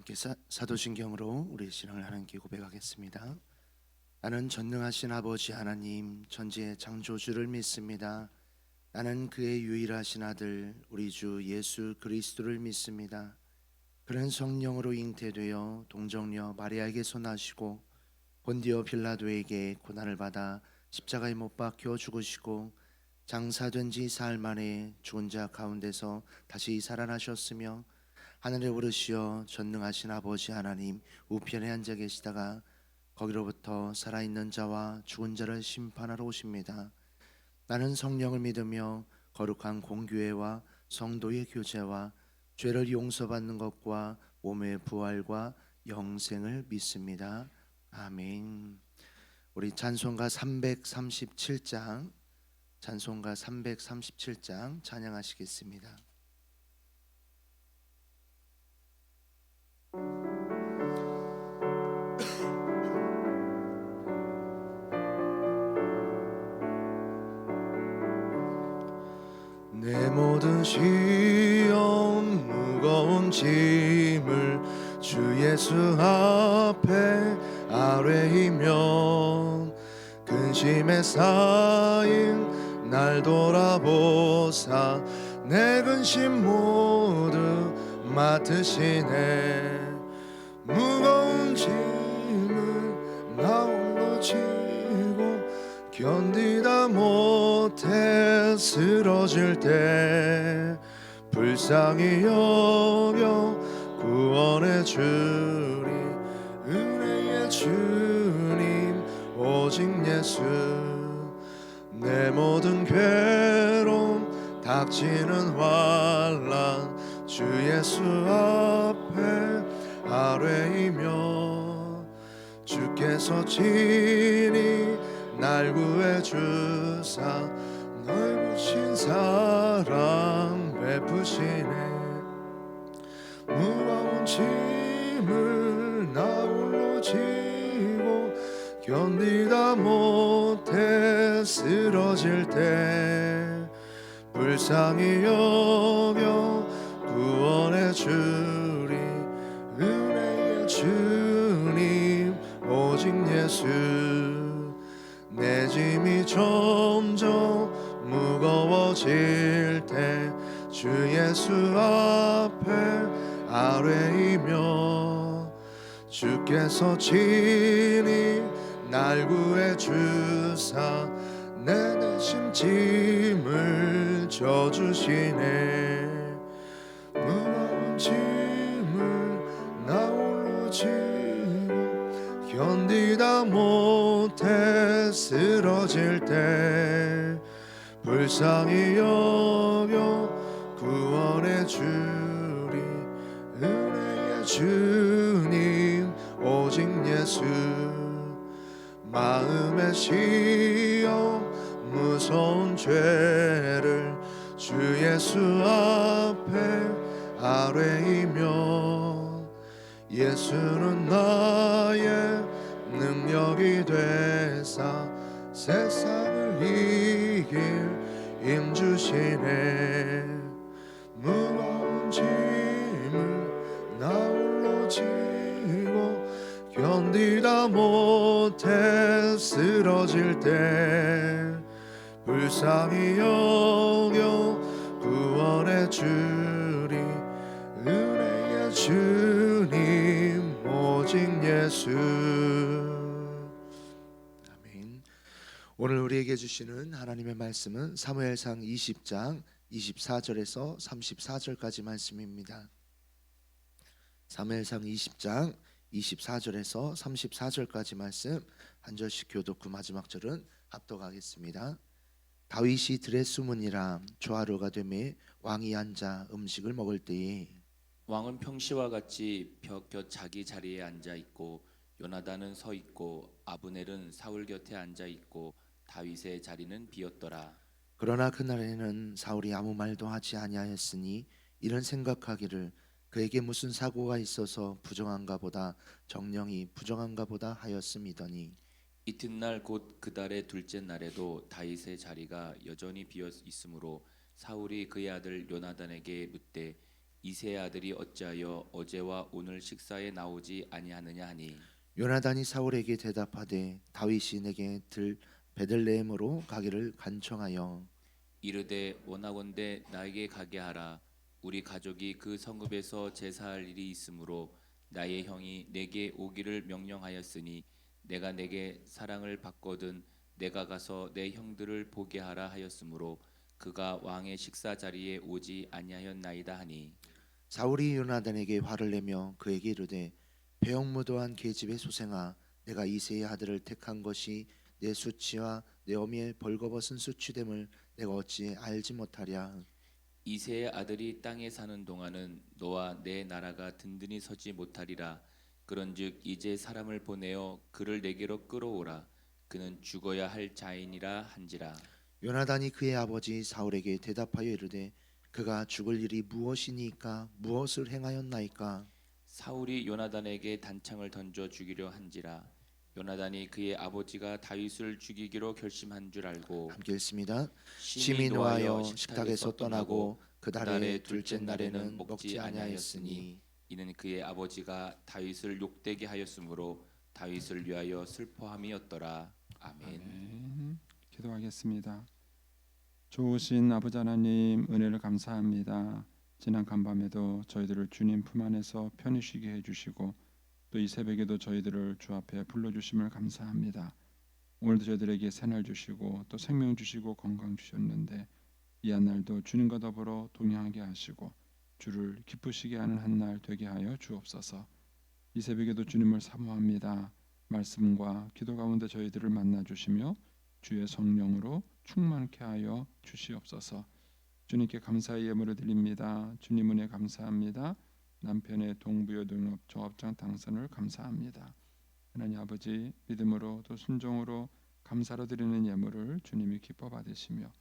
함께 사도신경으로 우리의 신앙을 하나님께 고백하겠습니다. 나는 전능하신 아버지 하나님 천지의 창조주를 믿습니다. 나는 그의 유일하신 아들 우리 주 예수 그리스도를 믿습니다. 그는 성령으로 잉태되어 동정녀 마리아에게서 나시고 본디오 빌라도에게 고난을 받아 십자가에 못 박혀 죽으시고 장사된 지 사흘 만에 죽은 자 가운데서 다시 살아나셨으며 하늘에 오르시어 전능하신 아버지 하나님 우편에 앉아 계시다가 거기로부터 살아있는 자와 죽은 자를 심판하러 오십니다. 나는 성령을 믿으며 거룩한 공교회와 성도의 교제와 죄를 용서받는 것과 몸의 부활과 영생을 믿습니다. 아멘. 우리 찬송가 337장 찬양하시겠습니다. 내 모든 시험 무거운 짐을 주 예수 앞에 아뢰이면 근심에 쌓인 날 돌아보사 내 근심 모두 맡으시네. 무거운 짐을 나 홀로 지고 견디다 못해 쓰러질 때 불쌍히 여겨 구원해 주리 은혜의 주님 오직 예수. 내 모든 괴로움 닥치는 환난 주 예수 앞에 아뢰이며 주께서 친히 날 구해주사 넓으신 사랑 베푸시네. 무거운 짐을 나 홀로 지고 견디다 못해 쓰러질 때 불쌍히 여겨 구원해 주리 은혜의 주님 오직 예수. 내 짐이 점점 무거워질 때 주 예수 앞에 아뢰이며 주께서 친히 날 구해주사 내 대신 짐을 져주시네. 무거운 짐을 나 홀로 지고 견디다 못해 쓰러질 때 불쌍히 여겨 구원해 주리 은혜의 주님 오직 예수. 마음의 시험 무서운 죄를 주 예수 앞에 아뢰이며 예수는 나의 능력이 되사 세상을 이길 힘 주시네. 무거운 짐을 나 홀로 지고 견디다 못해 쓰러질 때 불쌍히 여겨 구원해 주리 은혜의 주님 오직 예수. 아멘. 오늘 우리에게 주시는 하나님의 말씀은 사무엘상 20장 24절에서 34절까지 말씀입니다. 사무엘상 20장 24절에서 34절까지 말씀 한 절씩 교독 후 마지막 절은 합독하겠습니다. 다윗이 들에 숨으니라. 조하루가 되매 왕이 앉아 음식을 먹을 때에 왕은 평시와 같이 벽 곁 자기 자리에 앉아 있고 요나단은 서 있고 아브넬은 사울 곁에 앉아 있고 다윗의 자리는 비었더라. 그러나 그날에는 사울이 아무 말도 하지 아니하였으니 이런 생각하기를 그에게 무슨 사고가 있어서 부정한가 보다 정령이 부정한가 보다 하였음이더니 이튿날 곧 그 달의 둘째 날에도 다윗의 자리가 여전히 비어 있으므로 사울이 그의 아들 요나단에게 묻되 이새의 아들이 어찌하여 어제와 오늘 식사에 나오지 아니하느냐 하니 요나단이 사울에게 대답하되 다윗이 내게 들 베들레헴으로 가기를 간청하여 이르되 원하건대 나에게 가게 하라. 우리 가족이 그 성읍에서 제사할 일이 있으므로 나의 형이 내게 오기를 명령하였으니 내가 내게 사랑을 받거든 내가 가서 내 형들을 보게 하라 하였으므로 그가 왕의 식사 자리에 오지 아니하였나이다 하니 사울이 요나단에게 화를 내며 그에게 이르되 배영무도한 계집의 소생아 내가 이새의 아들을 택한 것이 내 수치와 내 어미의 벌거벗은 수치됨을 내가 어찌 알지 못하랴. 이새의 아들이 땅에 사는 동안은 너와 내 나라가 든든히 서지 못하리라. 그런즉 이제 사람을 보내어 그를 내게로 끌어오라. 그는 죽어야 할 자인이라 한지라. 요나단이 그의 아버지 사울에게 대답하여 이르되 그가 죽을 일이 무엇이니까 무엇을 행하였나이까. 사울이 요나단에게 단창을 던져 죽이려 한지라. 요나단이 그의 아버지가 다윗을 죽이기로 결심한 줄 알고 함께 읽습니다. 심히 심히 노하여 노하여 식탁에서 떠나고 그 달의 둘째 날에는 먹지 아니하였으니 이는 그의 아버지가 다윗을 욕되게 하였으므로 다윗을 위하여 슬퍼함이었더라. 아멘. 아멘. 기도하겠습니다. 좋으신 아버지 하나님 은혜를 감사합니다. 지난 간밤에도 저희들을 주님 품 안에서 편히 쉬게 해주시고 또 이 새벽에도 저희들을 주 앞에 불러주심을 감사합니다. 오늘도 저희들에게 새날 주시고 또 생명 주시고 건강 주셨는데 이 한 날도 주님과 더불어 동행하게 하시고 주를 기쁘시게 하는 한 날 되게 하여 주옵소서. 이 새벽에도 주님을 사모합니다. 말씀과 기도 가운데 저희들을 만나 주시며 주의 성령으로 충만케 하여 주시옵소서. 주님께 감사의 예물을 드립니다. 주님 은혜 감사합니다. 남편의 동부여동업 종합장 당선을 감사합니다. 하나님 아버지 믿음으로 또 순종으로 감사로 드리는 예물을 주님이 기뻐 받으시며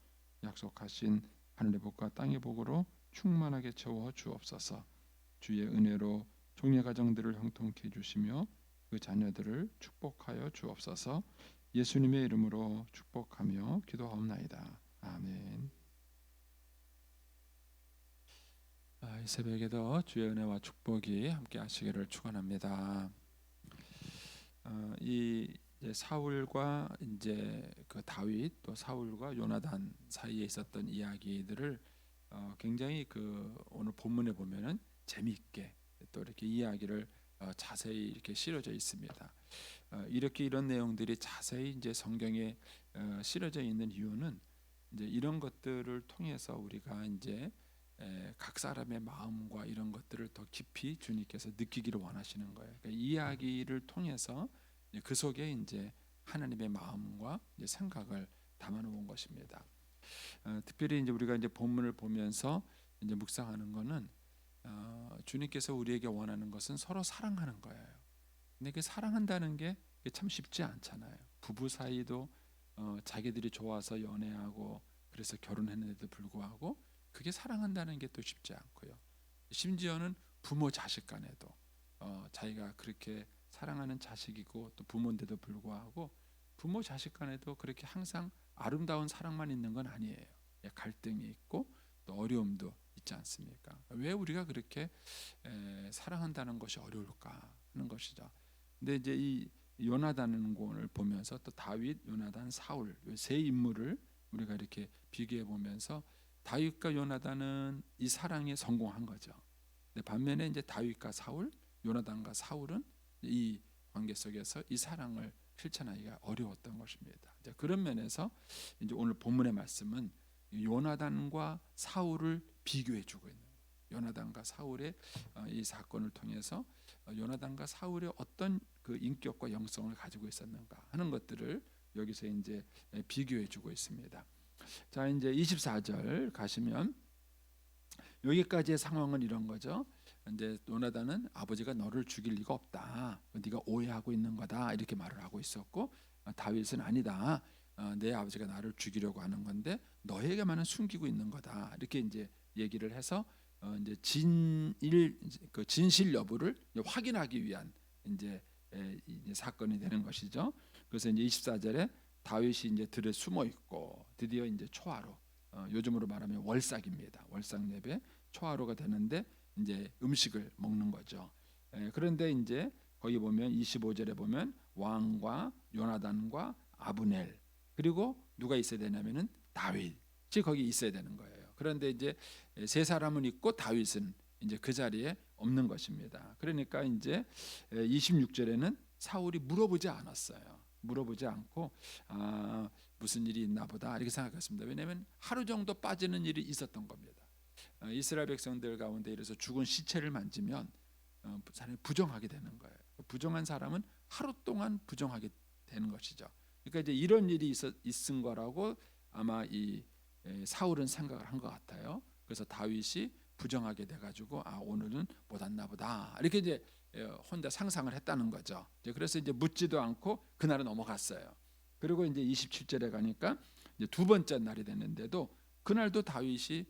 약속하신 하늘의 복과 땅의 복으로 충만하게 채워 주옵소서. 주의 은혜로 종의 가정들을 형통케 해주시며 그 자녀들을 축복하여 주옵소서. 예수님의 이름으로 축복하며 기도하옵나이다. 아멘. 이 새벽에도 주의 은혜와 축복이 함께 하시기를 축원합니다. 이 이제 사울과 이제 그 다윗 또 사울과 요나단 사이에 있었던 이야기들을 굉장히 그 오늘 본문에 보면은 재미있게 또 이렇게 이야기를 자세히 이렇게 실어져 있습니다. 이렇게 이런 내용들이 자세히 이제 성경에 실어져 있는 이유는 이제 이런 것들을 통해서 우리가 이제 각 사람의 마음과 이런 것들을 더 깊이 주님께서 느끼기를 원하시는 거예요. 그러니까 이야기를 통해서 그 속에 이제 하나님의 마음과 이제 생각을 담아놓은 것입니다. 특별히 이제 우리가 이제 본문을 보면서 이제 묵상하는 것은 주님께서 우리에게 원하는 것은 서로 사랑하는 거예요. 근데 그 사랑한다는 게 참 쉽지 않잖아요. 부부 사이도 자기들이 좋아서 연애하고 그래서 결혼했는데도 불구하고 그게 사랑한다는 게 또 쉽지 않고요. 심지어는 부모 자식 간에도 자기가 그렇게 사랑하는 자식이고 또 부모인데도 불구하고 부모 자식 간에도 그렇게 항상 아름다운 사랑만 있는 건 아니에요. 갈등이 있고 또 어려움도 있지 않습니까? 왜 우리가 그렇게 사랑한다는 것이 어려울까 하는 것이죠. 근데 이제 이 요나단을 보면서 또 다윗, 요나단, 사울 이 세 인물을 우리가 이렇게 비교해 보면서 다윗과 요나단은 이 사랑에 성공한 거죠. 근데 반면에 이제 다윗과 사울, 요나단과 사울은 이 관계 속에서 이 사랑을 실천하기가 어려웠던 것입니다. 이제 그런 면에서 이제 오늘 본문의 말씀은 요나단과 사울을 비교해주고 있는 거예요. 요나단과 사울의 이 사건을 통해서 요나단과 사울의 어떤 그 인격과 영성을 가지고 있었는가 하는 것들을 여기서 이제 비교해주고 있습니다. 자, 이제 24절 가시면 여기까지의 상황은 이런 거죠. 이제 요나단은 아버지가 너를 죽일 리가 없다. 네가 오해하고 있는 거다. 이렇게 말을 하고 있었고 다윗은 아니다. 내 아버지가 나를 죽이려고 하는 건데 너에게만은 숨기고 있는 거다. 이렇게 이제 얘기를 해서 이제 진실 여부를 확인하기 위한 이제 사건이 되는 것이죠. 그래서 이제 24절에 다윗이 이제 들에 숨어 있고 드디어 이제 초하루 요즘으로 말하면 월삭입니다. 월삭 예배 초하루가 되는데 이제 음식을 먹는 거죠. 그런데 이제 거기 보면 25절에 보면 왕과 요나단과 아브넬 그리고 누가 있어야 되냐면은 다윗이 거기 있어야 되는 거예요. 그런데 이제 세 사람은 있고 다윗은 이제 그 자리에 없는 것입니다. 그러니까 이제 26절에는 사울이 물어보지 않았어요. 물어보지 않고 무슨 일이 있나 보다 이렇게 생각했습니다. 왜냐하면 하루 정도 빠지는 일이 있었던 겁니다. 이스라엘 백성들 가운데 이래서 죽은 시체를 만지면 사람이 부정하게 되는 거예요. 부정한 사람은 하루 동안 부정하게 되는 것이죠. 그러니까 이제 이런 일이 있은 거라고 아마 이 사울은 생각을 한 것 같아요. 그래서 다윗이 부정하게 돼가지고 오늘은 못 왔나 보다 이렇게 이제 혼자 상상을 했다는 거죠. 그래서 이제 묻지도 않고 그날은 넘어갔어요. 그리고 이제 27절에 가니까 이제 두 번째 날이 됐는데도 그날도 다윗이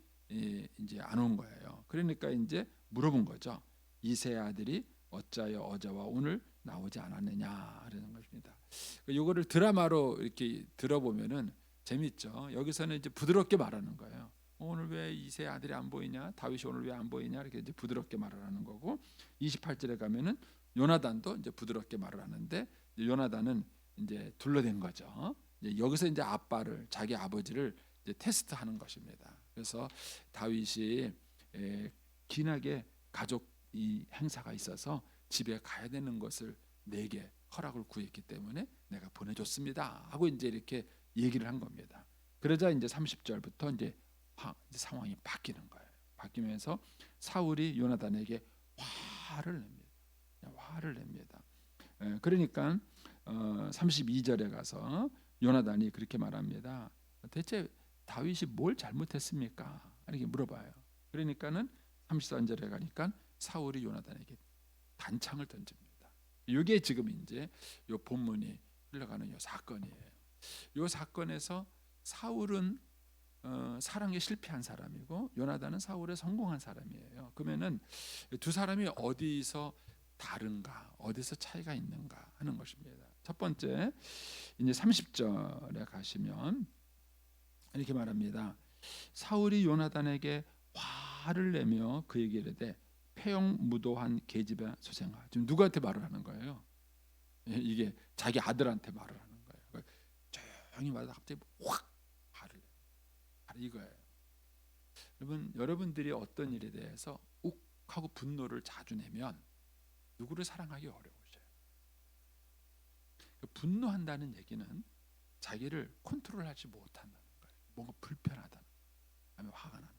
이제 안 온 거예요. 그러니까 이제 물어본 거죠. 이세 아들이 어찌하여 어제와 오늘 나오지 않았느냐 그러는 것입니다. 이거를 드라마로 이렇게 들어보면은 재밌죠. 여기서는 이제 부드럽게 말하는 거예요. 오늘 왜 이세 아들이 안 보이냐? 다윗이 오늘 왜 안 보이냐? 이렇게 이제 부드럽게 말을 하는 거고 28절에 가면은 요나단도 이제 부드럽게 말을 하는데 요나단은 이제 둘러댄 거죠. 이제 여기서 이제 아빠를 자기 아버지를 이제 테스트하는 것입니다. 그래서 다윗이 긴하게 가족 이 행사가 있어서 집에 가야 되는 것을 내게 허락을 구했기 때문에 내가 보내줬습니다 하고 이제 이렇게 얘기를 한 겁니다. 그러자 이제 30절부터 이제 상황이 바뀌는 거예요. 바뀌면서 사울이 요나단에게 화를 냅니다. 그러니까 32절에 가서 요나단이 그렇게 말합니다. 대체 다윗이 뭘 잘못했습니까? 이렇게 물어봐요. 그러니까는 33절에 가니까 사울이 요나단에게 단창을 던집니다. 이게 지금 이제 요 본문이 흘러가는 요 사건이에요. 요 사건에서 사울은 사랑에 실패한 사람이고 요나단은 사울에 성공한 사람이에요. 그러면은 두 사람이 어디서 다른가, 어디서 차이가 있는가 하는 것입니다. 첫 번째 이제 30절에 가시면 이렇게 말합니다. 사울이 요나단에게 화를 내며 그에게 이르되 폐영무도한 계집애 소생아. 지금 누구한테 말을 하는 거예요? 이게 자기 아들한테 말을 하는 거예요. 조용히 말하다 갑자기 확 화를 이거예요. 여러분들이 어떤 일에 대해서 욱하고 분노를 자주 내면 누구를 사랑하기 어려우셔요. 분노한다는 얘기는 자기를 컨트롤하지 못한다는 거예요. 뭔가 불편하다는 거예요. 아니면 화가 나는 거예요.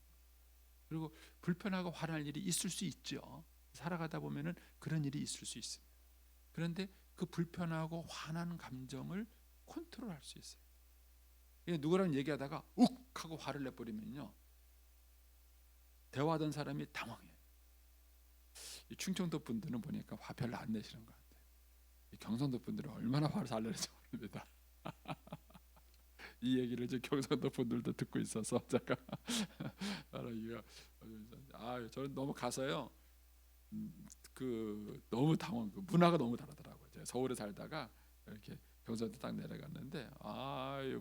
그리고 불편하고 화날 일이 있을 수 있죠. 살아가다 보면은 그런 일이 있을 수 있습니다. 그런데 그 불편하고 화나는 감정을 컨트롤할 수 있어요. 누구랑 얘기하다가 욱 하고 화를 내버리면요, 대화하던 사람이 당황해요. 충청도 분들은 보니까 화 별로 안 내시는 것 같아요. 경상도 분들은 얼마나 화를 잘 내는지 모릅니다. 이 얘기를 이제 경상도 분들도 듣고 있어서 제가 저는 너무 가서요, 그 너무 당황, 그 문화가 너무 다르더라고요. 제가 서울에 살다가 이렇게 경상도 딱 내려갔는데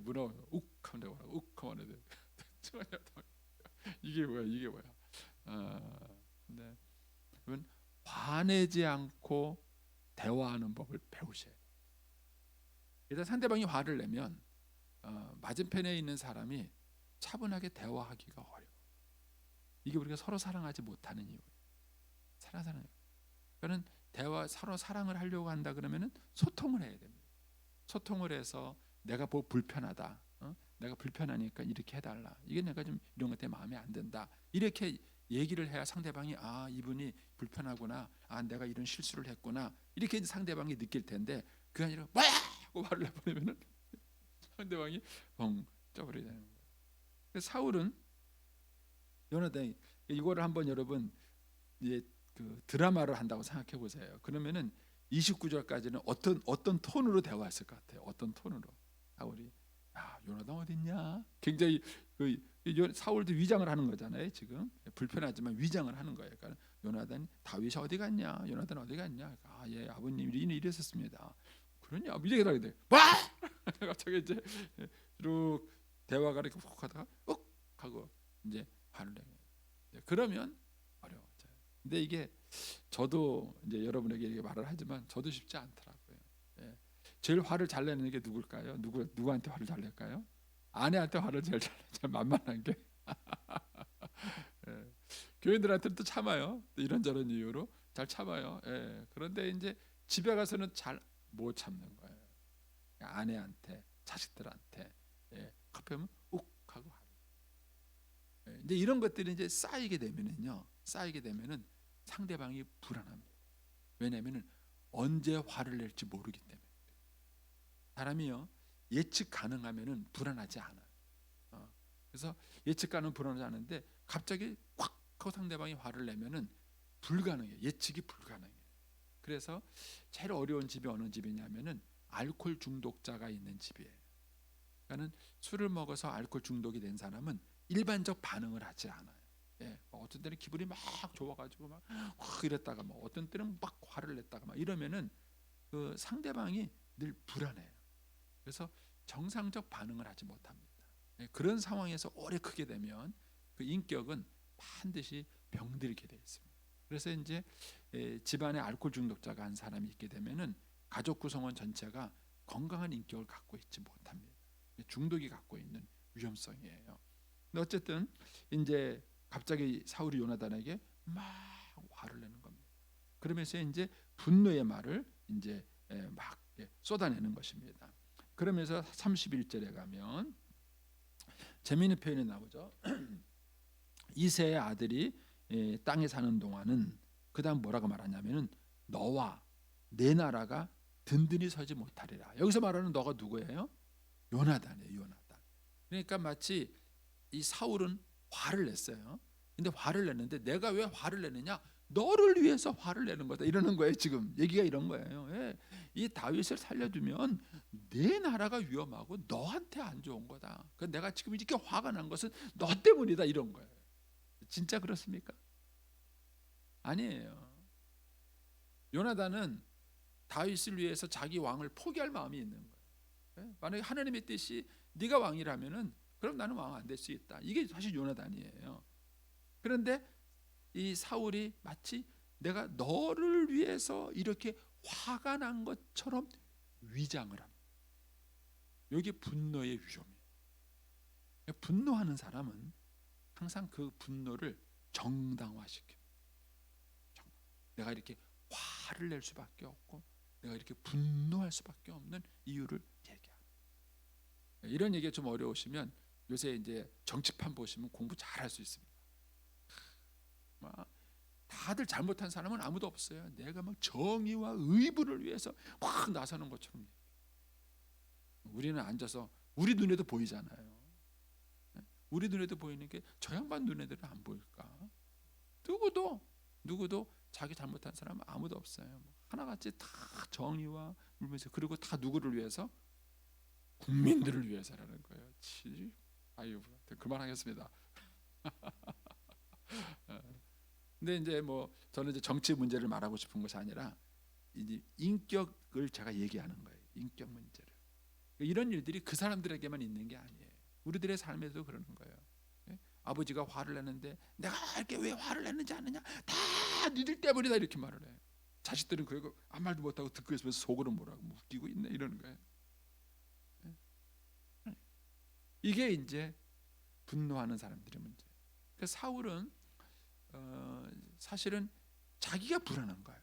문화 욱하면 욱하면 이게 뭐야? 네. 그러면 화내지 않고 대화하는 법을 배우셔야 돼요. 일단 상대방이 화를 내면 맞은편에 있는 사람이 차분하게 대화하기가 어려워. 이게 우리가 서로 사랑하지 못하는 이유예요. 그러니까 서로 사랑을 하려고 한다 그러면은 소통을 해야 됩니다. 소통을 해서 내가 뭐 불편하다, 내가 불편하니까 이렇게 해달라. 이게 내가 좀 이런 것 때문에 마음에 안 든다. 이렇게 얘기를 해야 상대방이 이분이 불편하구나, 내가 이런 실수를 했구나, 이렇게 상대방이 느낄 텐데 그게 아니라 와! 하고 말을 해버리면은 상대방이 벙 쪄버리게 되는 거예요. 그래서 사울은 요나단이 이거를 한번 여러분 그 드라마를 한다고 생각해 보세요. 그러면은 29절까지는 어떤 톤으로 대화했을 것 같아요. 어떤 톤으로 사울이 요나단 어디 있냐? 굉장히 사울도 위장을 하는 거잖아요. 지금 불편하지만 위장을 하는 거예요. 그러니까 요나단 다윗이 어디 갔냐? 요나단 어디 갔냐? 예, 아버님 이랬었습니다. 그러냐? 이렇게 하게 돼. 와! 갑자기 이제 쭉 대화가 이렇게 훅 하다가 욱 하고 이제 화를 내요. 그러면 어려워져요. 근데 이게 저도 이제 여러분에게 이렇게 말을 하지만 저도 쉽지 않더라고요. 예. 제일 화를 잘 내는 게 누굴까요? 누구한테 화를 잘 낼까요? 아내한테 화를 제일 잘 만만한 게 예. 교인들한테는 또 참아요. 또 이런저런 이유로 잘 참아요. 예. 그런데 이제 집에 가서는 잘 못 참는 거예요. 아내한테, 자식들한테 급하면 욱 하고 화를. 예. 이제 이런 것들이 이제 쌓이게 되면은 상대방이 불안합니다. 왜냐하면은 언제 화를 낼지 모르기 때문에. 사람이요 예측 가능하면은 불안하지 않아요. 그래서 예측 가능 불안하지 않은데 갑자기 확 하고 상대방이 화를 내면은 불가능해요. 예측이 불가능해요. 그래서 제일 어려운 집이 어느 집이냐면은 알코올 중독자가 있는 집이에요. 그러니까는 술을 먹어서 알코올 중독이 된 사람은 일반적 반응을 하지 않아요. 예, 어떤 때는 기분이 막 좋아가지고 막 이랬다가 뭐 어떤 때는 막 화를 냈다가 막 이러면은 그 상대방이 늘 불안해요. 그래서 정상적 반응을 하지 못합니다. 예, 그런 상황에서 오래 크게 되면 그 인격은 반드시 병들게 되어 있습니다. 그래서 이제 집안에 알코올 중독자가 한 사람이 있게 되면은 가족 구성원 전체가 건강한 인격을 갖고 있지 못합니다. 중독이 갖고 있는 위험성이에요. 근데 어쨌든 이제 갑자기 사울이 요나단에게 막 화를 내는 겁니다. 그러면서 이제 분노의 말을 이제 막 쏟아내는 것입니다. 그러면서 31절에 가면 재미있는 표현이 나오죠. 이새의 아들이 땅에 사는 동안은 그다음 뭐라고 말하냐면은 너와 내 나라가 든든히 서지 못하리라. 여기서 말하는 너가 누구예요? 요나단이에요. 요나단. 그러니까 마치 이 사울은 화를 냈어요. 근데 화를 냈는데 내가 왜 화를 내느냐? 너를 위해서 화를 내는 거다. 이러는 거예요. 지금 얘기가 이런 거예요. 예. 이 다윗을 살려두면 내 나라가 위험하고 너한테 안 좋은 거다. 그 내가 지금 이렇게 화가 난 것은 너 때문이다. 이런 거예요. 진짜 그렇습니까? 아니에요. 요나단은 다윗을 위해서 자기 왕을 포기할 마음이 있는 거예요. 만약에 하나님의 뜻이 네가 왕이라면은 그럼 나는 왕 안 될 수 있다. 이게 사실 요나단이에요. 그런데 이 사울이 마치 내가 너를 위해서 이렇게 화가 난 것처럼 위장을 합니다. 이게 분노의 위험이에요. 분노하는 사람은 항상 그 분노를 정당화시킵니다. 내가 이렇게 화를 낼 수밖에 없고 내가 이렇게 분노할 수밖에 없는 이유를 얘기합니다. 이런 얘기가 좀 어려우시면 요새 이제 정치판 보시면 공부 잘할 수 있습니다. 다들 잘못한 사람은 아무도 없어요. 내가 막 정의와 의분을 위해서 확 나서는 것처럼. 우리는 앉아서 우리 눈에도 보이잖아요. 우리 눈에도 보이는 게 저 양반 눈에들은 안 보일까? 누구도 자기 잘못한 사람은 아무도 없어요. 하나같이 다 정의와 울면서 그리고 다 누구를 위해서? 국민들을 위해서라는 거예요. 아유, 그만하겠습니다. 근데 이제 뭐 저는 이제 정치 문제를 말하고 싶은 것이 아니라 이제 인격을 제가 얘기하는 거예요. 인격 문제를. 이런 일들이 그 사람들에게만 있는 게 아니에요. 우리들의 삶에도 그러는 거예요. 아버지가 화를 내는데 내가 이렇게 왜 화를 냈는지 아느냐? 다 니들 때문이다 이렇게 말을 해요. 자식들은 그리고 아무 말도 못하고 듣고 있으면서 속으로 뭐라고 웃기고 있네 이러는 거예요. 이게 이제 분노하는 사람들의 문제. 그러니까 사울은 사실은 자기가 불안한 거예요.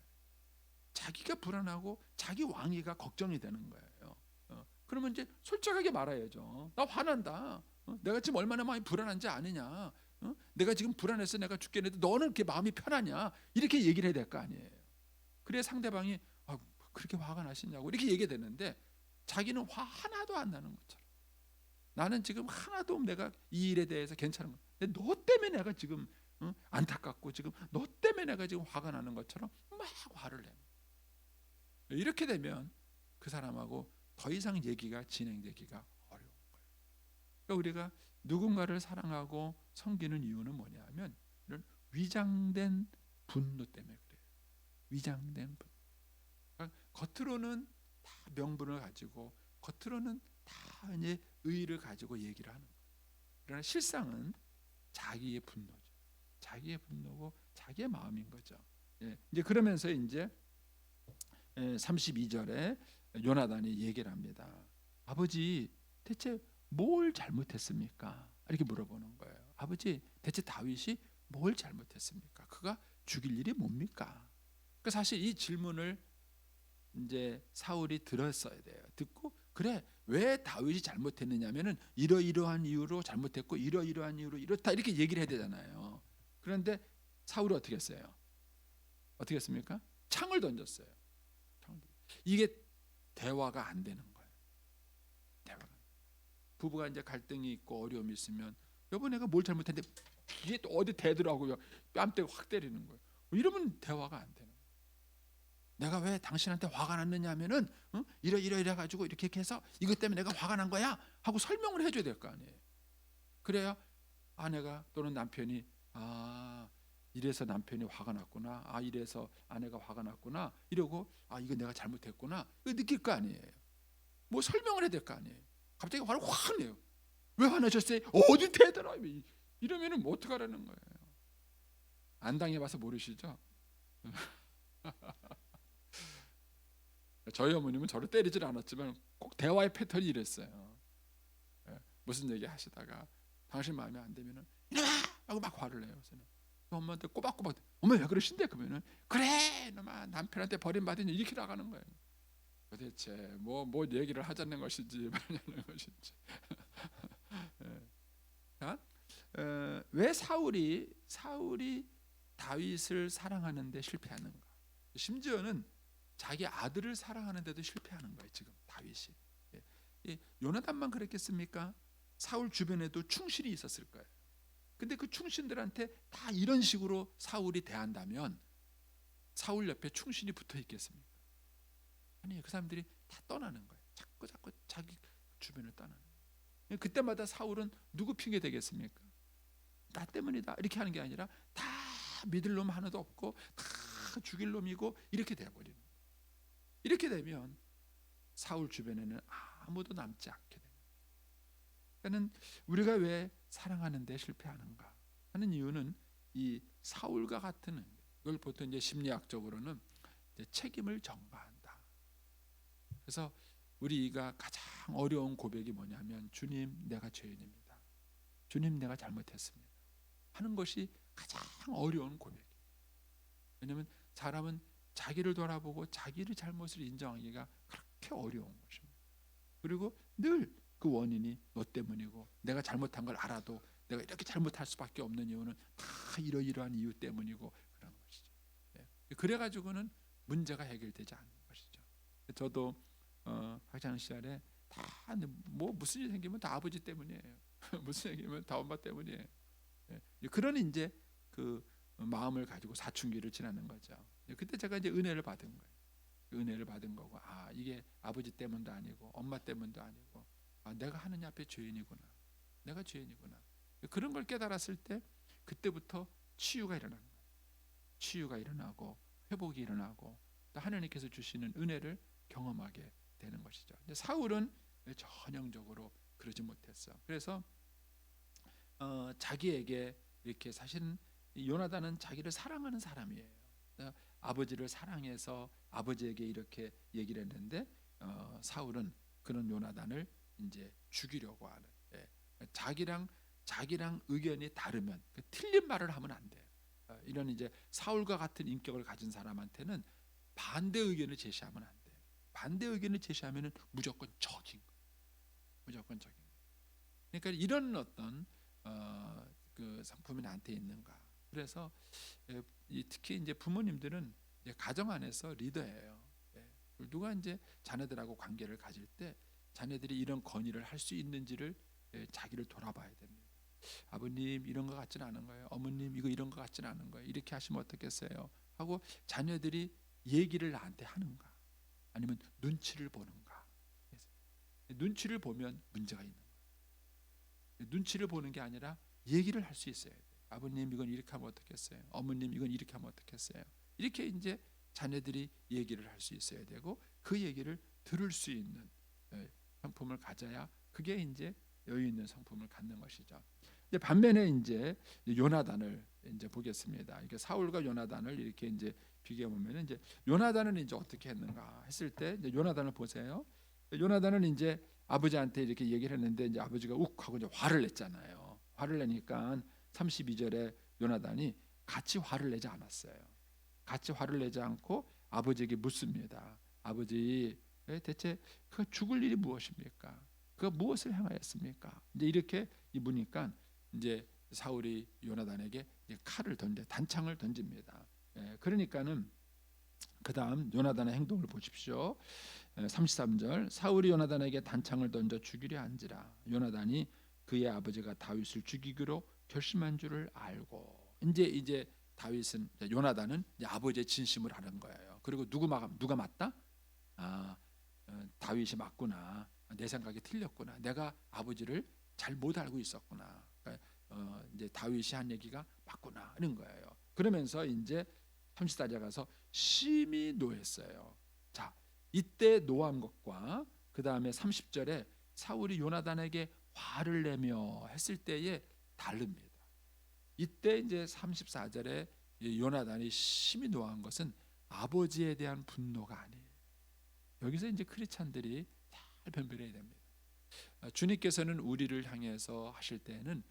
자기가 불안하고 자기 왕위가 걱정이 되는 거예요. 그러면 이제 솔직하게 말해야죠. 나 화난다. 내가 지금 얼마나 많이 불안한지 아느냐? 내가 지금 불안해서 내가 죽겠는데 너는 이렇게 마음이 편하냐? 이렇게 얘기를 해야 될 거 아니에요. 그래야 상대방이 그렇게 화가 나시냐고 이렇게 얘기가 되는데 자기는 화 하나도 안 나는 것처럼 나는 지금 하나도 내가 이 일에 대해서 괜찮은 거야. 근데 너 때문에 내가 지금 안타깝고 지금 너 때문에 내가 지금 화가 나는 것처럼 막 화를 내. 이렇게 되면 그 사람하고 더 이상 얘기가 진행되기가 어려운 거예요. 그러니까 우리가 누군가를 사랑하고 섬기는 이유는 뭐냐면 이런 위장된 분노 때문에 그래요. 위장된 분노. 그러니까 겉으로는 다 명분을 가지고 겉으로는 다 이제 의의를 가지고 얘기를 하는 거예요. 그러나 실상은 자기의 분노죠. 자기의 분노고 자기의 마음인 거죠. 예, 이제 그러면서 이제 32절에 요나단이 얘기를 합니다. 아버지 대체 뭘 잘못했습니까? 이렇게 물어보는 거예요. 아버지 대체 다윗이 뭘 잘못했습니까? 그가 죽일 일이 뭡니까? 그 사실 이 질문을 이제 사울이 들었어야 돼요. 듣고 그래 왜 다윗이 잘못했느냐면은 이러이러한 이유로 잘못했고 이러이러한 이유로 이렇다 이렇게 얘기를 해야 되잖아요. 그런데 사울이 어떻게 했어요? 어떻게 했습니까? 창을 던졌어요. 이게 대화가 안 되는 거예요. 대화가. 부부가 이제 갈등이 있고 어려움이 있으면 여보 내가 뭘 잘못했는데 이게 또 어디 대더라고요. 뺨때가 확 때리는 거예요. 이러면 대화가 안 되는 거예요. 내가 왜 당신한테 화가 났느냐 하면은 이래 가지고 이렇게 해서 이것 때문에 내가 화가 난 거야 하고 설명을 해줘야 될 거 아니에요. 그래야 아내가 또는 남편이 이래서 남편이 화가 났구나, 이래서 아내가 화가 났구나 이러고 이거 내가 잘못했구나 이거 느낄 거 아니에요. 뭐 설명을 해야 될 거 아니에요. 갑자기 화를 확 내요. 왜 화나셨어요? 어디 대더라 이러면은 뭐 어떡하라는 거예요. 안 당해봐서 모르시죠? 저희 어머님은 저를 때리질 않았지만 꼭 대화의 패턴이 이랬어요. 무슨 얘기 하시다가 당신 마음에 안 들면은 이놈아 하고 막 화를 내요. 저는 엄마한테 꼬박꼬박 엄마 왜 그러신데? 그러면은 그래 이놈아 남편한테 버림받은 이렇게 나가는 거예요. 도대체 뭐 얘기를 하자는 것인지 말하는 것인지. 자, 왜 사울이 다윗을 사랑하는데 실패하는가? 심지어는 자기 아들을 사랑하는데도 실패하는 거예요. 지금 다윗이. 요나단만 그랬겠습니까? 사울 주변에도 충신이 있었을 거예요. 근데 그 충신들한테 다 이런 식으로 사울이 대한다면 사울 옆에 충신이 붙어 있겠습니까? 아니, 그 사람들이 다 떠나는 거예요. 자꾸 자기 주변을 떠나는 거예요. 그때마다 사울은 누구 핑계 대겠습니까? 나 때문이다 이렇게 하는 게 아니라 다 믿을 놈 하나도 없고 다 죽일 놈이고 이렇게 돼버리는 거예요. 이렇게 되면 사울 주변에는 아무도 남지 않게 됩니다. 그러니까 우리가 왜 사랑하는데 실패하는가 하는 이유는 이 사울과 같은 이걸 보통 이제 심리학적으로는 이제 책임을 전가한다. 그래서 우리가 가장 어려운 고백이 뭐냐면 주님 내가 죄인입니다. 주님 내가 잘못했습니다. 하는 것이 가장 어려운 고백이에요. 왜냐하면 사람은 자기를 돌아보고 자기의 잘못을 인정하기가 그렇게 어려운 것입니다. 그리고 늘 그 원인이 너 때문이고 내가 잘못한 걸 알아도 내가 이렇게 잘못할 수밖에 없는 이유는 다 이러이러한 이유 때문이고 그런 것이죠. 그래가지고는 문제가 해결되지 않는 것이죠. 저도 학창 시절에 다 뭐 무슨 일 생기면 다 아버지 때문이에요. 무슨 일 생기면 다 엄마 때문이에요. 그런 이제 그 마음을 가지고 사춘기를 지나는 거죠. 그때 제가 이제 은혜를 받은 거예요. 은혜를 받은 거고 이게 아버지 때문도 아니고 엄마 때문도 아니고 내가 하느님 앞에 죄인이구나. 내가 죄인이구나. 그런 걸 깨달았을 때 그때부터 치유가 일어나는 거예요. 치유가 일어나고 회복이 일어나고 또 하나님께서 주시는 은혜를 경험하게 되는 것이죠. 근데 사울은 전형적으로 그러지 못했어. 그래서 자기에게 이렇게 사실은 요나단은 자기를 사랑하는 사람이에요. 아버지를 사랑해서 아버지에게 이렇게 얘기를 했는데 사울은 그런 요나단을 이제 죽이려고 하는. 자기랑 의견이 다르면 틀린 말을 하면 안 돼요. 이런 이제 사울과 같은 인격을 가진 사람한테는 반대 의견을 제시하면 안 돼요. 반대 의견을 제시하면은 무조건 적인 거예요. 무조건 적인 거예요. 그러니까 이런 어떤 그 성품이 나한테 있는가. 그래서 특히 이제 부모님들은 이제 가정 안에서 리더예요. 누가 이제 자녀들하고 관계를 가질 때 자녀들이 이런 건의를 할 수 있는지를 자기를 돌아봐야 됩니다. 아버님 이런 것 같지는 않은 거예요. 어머님 이거 이런 것 같지는 않은 거예요. 이렇게 하시면 어떻겠어요? 하고 자녀들이 얘기를 나한테 하는가? 아니면 눈치를 보는가? 눈치를 보면 문제가 있는 거예요. 눈치를 보는 게 아니라 얘기를 할 수 있어야 돼요. 아버님 이건 이렇게 하면 어떻겠어요? 어머님 이건 이렇게 하면 어떻겠어요? 이렇게 이제 자녀들이 얘기를 할 수 있어야 되고 그 얘기를 들을 수 있는 성품을 가져야 그게 이제 여유 있는 성품을 갖는 것이죠. 반면에 이제 요나단을 이제 보겠습니다. 이게 사울과 요나단을 이렇게 이제 비교해 보면 이제 요나단은 이제 어떻게 했는가 했을 때 이제 요나단을 보세요. 요나단은 이제 아버지한테 이렇게 얘기를 했는데 이제 아버지가 욱 하고 이제 화를 냈잖아요. 화를 내니까 32절에 요나단이 같이 화를 내지 않았어요. 같이 화를 내지 않고 아버지에게 묻습니다. 아버지, 대체 그 죽을 일이 무엇입니까? 그 무엇을 행하였습니까? 이제 이렇게 묻으니까 이제 사울이 요나단에게 이제 칼을 단창을 던집니다. 그러니까는 그다음 요나단의 행동을 보십시오. 33절 사울이 요나단에게 단창을 던져 죽이려 한지라 요나단이 그의 아버지가 다윗을 죽이기로 결심한 줄을 알고 이제 다윗은 요나단은 이제 아버지의 진심을 아는 거예요. 그리고 누가 맞다? 다윗이 맞구나. 내 생각이 틀렸구나. 내가 아버지를 잘 못 알고 있었구나. 그러니까 이제 다윗이 한 얘기가 맞구나 하는 거예요. 그러면서 이제 34절에 가서 심히 노했어요. 자, 이때 노한 것과 그 다음에 30절에 사울이 요나단에게 화를 내며 했을 때에 다릅니다. 이때 이제 34절에 요나단이 심히 노한 것은 아버지에 대한 분노가 아니에요. 여기서 이제 크리스찬들이 잘 변별해야 됩니다. 주님께서는 우리를 향해서 하실 때는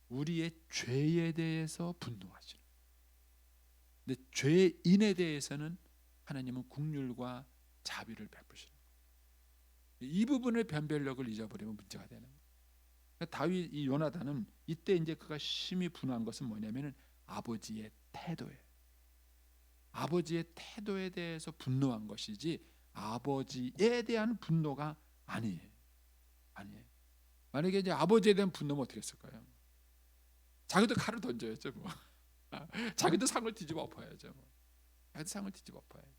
우리의 죄에 대해서 분노하시는 거예요. 근데 죄인에 대해서는 하나님은 긍휼과 자비를 베푸시는 거예요. 이 부분의 변별력을 잊어버리면 문제가 되는 거예요. 그러니까 다윗 이 요나단은 이때 이제 그가 심히 분노한 것은 뭐냐면은 아버지의 태도예요. 아버지의 태도에 대해서 분노한 것이지 아버지에 대한 분노가 아니에요. 만약에 이제 아버지에 대한 분노면 어떻게 했을까요? 자기도 칼을 던져야죠. 뭐. 자기도 상을 뒤집어 엎어야죠. 자기도 상을 뒤집어 엎어야죠.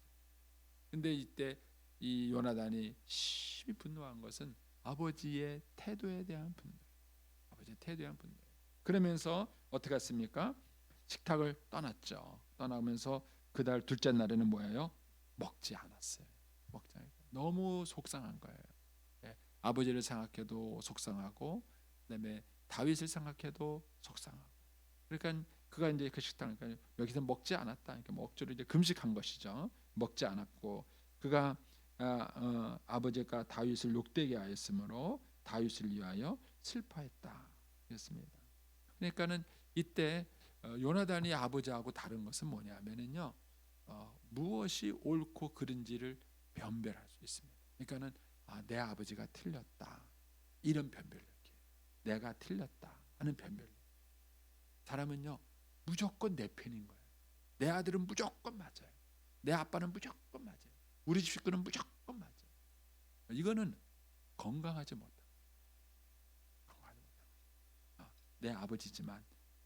근데 이때 이 요나단이 심히 분노한 것은 아버지의 태도에 대한 분노. 아버지의 태도에 대한 분노. 그러면서 어떻게 했습니까? 식탁을 떠났죠. 떠나면서 그달 둘째 날에는 뭐예요? 먹지 않았어요. 너무 속상한 거예요. 아버지를 생각해도 속상하고, 그다음에 다윗을 생각해도 속상하고. 그러니까 그가 이제 그 식당을 여기서 먹지 않았다. 그러니까 뭐 억지로 이제 금식한 것이죠. 먹지 않았고 그가 아버지가 다윗을 욕되게 하였으므로 다윗을 위하여 슬퍼했다. 그렇습니다. 그러니까는 이때 요나단이 아버지하고 다른 것은 뭐냐면은요, 무엇이 옳고 그른지를 변별할 수 있습니다. 그러니까는 내 아버지가 틀렸다 이런 변별력이에요. 내가 틀렸다 하는 변별력. 사람은요 무조건 내 편인 거예요. 내 아들은 무조건 맞아요. 내 아빠는 무조건 맞아요. 우리 집 식구는 무조건 맞아요. 이거는 건강하지 못한 내 아버지지만,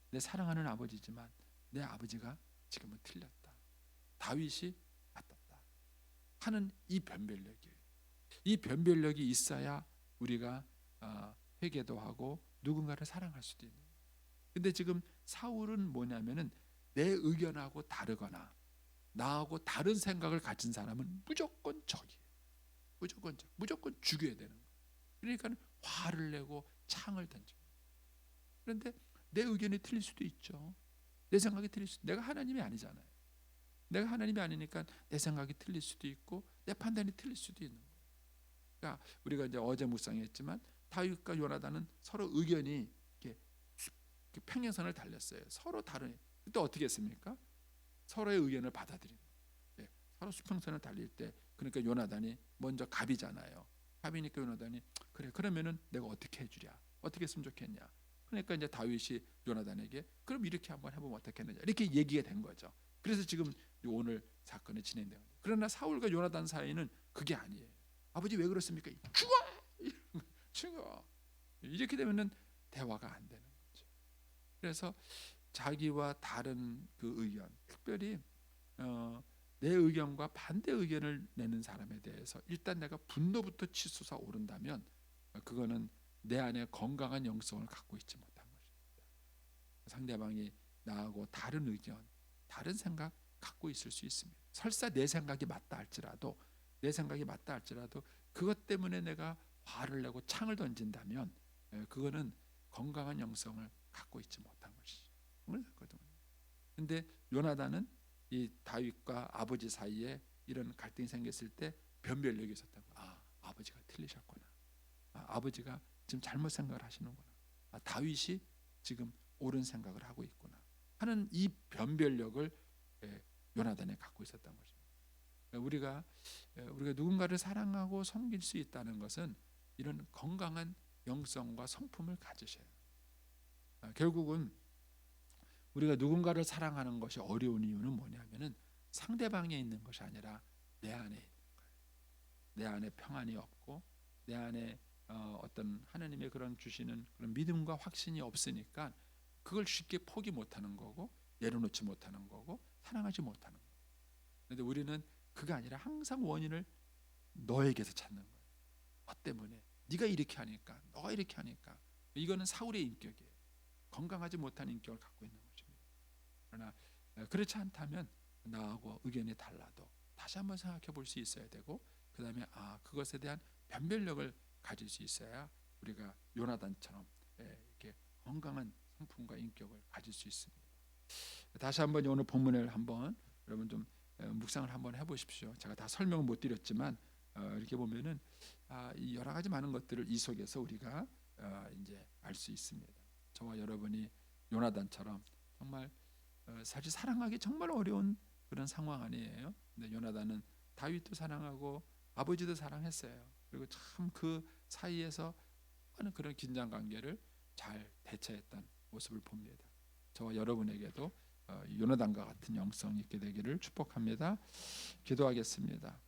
내 사랑하는 아버지지만 내 아버지가 지금은 틀렸다. 다윗이 맞았다 하는 이 변별력이에요. 이 변별력이 있어야 우리가 회개도 하고 누군가를 사랑할 수도 있는 거예요. 근데 지금 사울은 뭐냐면은 내 의견하고 다르거나 나하고 다른 생각을 가진 사람은 무조건 적이에요. 무조건 죽여야 되는 거예요. 그러니까 화를 내고 창을 던져요. 그런데 내 의견이 틀릴 수도 있죠. 내 생각이 틀릴 수도. 내가 하나님이 아니잖아요. 내가 하나님이 아니니까 내 생각이 틀릴 수도 있고 내 판단이 틀릴 수도 있는 거예요. 그러니까 우리가 이제 어제 묵상했지만 다윗과 요나단은 서로 의견이 이렇게 평행선을 달렸어요. 서로 다른. 그때 어떻게 했습니까? 서로의 의견을 받아들인 거예요. 서로 수평선을 달릴 때, 그러니까 요나단이 먼저 갑이잖아요. 갑이니까 요나단이 그래, 그러면은 내가 어떻게 해주랴? 어떻게 했으면 좋겠냐? 그러니까 이제 다윗이 요나단에게 그럼 이렇게 한번 해보면 어떻겠느냐? 이렇게 얘기가 된 거죠. 그래서 지금 오늘 사건이 진행된 거예요. 그러나 사울과 요나단 사이는 그게 아니에요. 아버지 왜 그렇습니까? 죽어! 이렇게 되면은 대화가 안 되는 거죠. 그래서 자기와 다른 그 의견, 특별히 내 의견과 반대 의견을 내는 사람에 대해서 일단 내가 분노부터 치솟아 오른다면 그거는 내 안에 건강한 영성을 갖고 있지 못한 것입니다. 상대방이 나하고 다른 의견, 다른 생각 갖고 있을 수 있습니다. 설사 내 생각이 맞다 할지라도 그것 때문에 내가 화를 내고 창을 던진다면 그거는 건강한 영성을 갖고 있지 못한 것이죠. 근데 요나단은 이 다윗과 아버지 사이에 이런 갈등이 생겼을 때 변별력이 있었다고. 아버지가 틀리셨구나. 아버지가 지금 잘못 생각을 하시는구나. 다윗이 지금 옳은 생각을 하고 있구나 하는 이 변별력을 요나단이 갖고 있었던 것입니다. 우리가 누군가를 사랑하고 섬길 수 있다는 것은 이런 건강한 영성과 성품을 가지셔야 해요. 결국은 우리가 누군가를 사랑하는 것이 어려운 이유는 뭐냐면은 상대방에 있는 것이 아니라 내 안에 있는 거예요. 내 안에 평안이 없고 내 안에 어떤 하나님의 그런 주시는 그런 믿음과 확신이 없으니까 그걸 쉽게 포기 못하는 거고 내려놓지 못하는 거고 사랑하지 못하는 거예요. 그런데 우리는 그가 아니라 항상 원인을 너에게서 찾는 거예요. 너 때문에 네가 이렇게 하니까 너가 이렇게 하니까. 이거는 사울의 인격이에요. 건강하지 못한 인격을 갖고 있는 것입니다. 그러나 그렇지 않다면 나하고 의견이 달라도 다시 한번 생각해 볼 수 있어야 되고 그 다음에 그것에 대한 변별력을 가질 수 있어야 우리가 요나단처럼 이렇게 건강한 성품과 인격을 가질 수 있습니다. 다시 한번 오늘 본문을 한번 여러분 좀 묵상을 한번 해보십시오. 제가 다 설명을 못 드렸지만 이렇게 보면은 이 여러 가지 많은 것들을 이 속에서 우리가 이제 알 수 있습니다. 저와 여러분이 요나단처럼 정말 사실 사랑하기 정말 어려운 그런 상황 아니에요. 근데 요나단은 다윗도 사랑하고 아버지도 사랑했어요. 그리고 참 그 사이에서 많은 그런 긴장 관계를 잘 대처했던 모습을 봅니다. 저와 여러분에게도 요나단과 같은 영성이 있게 되기를 축복합니다. 기도하겠습니다.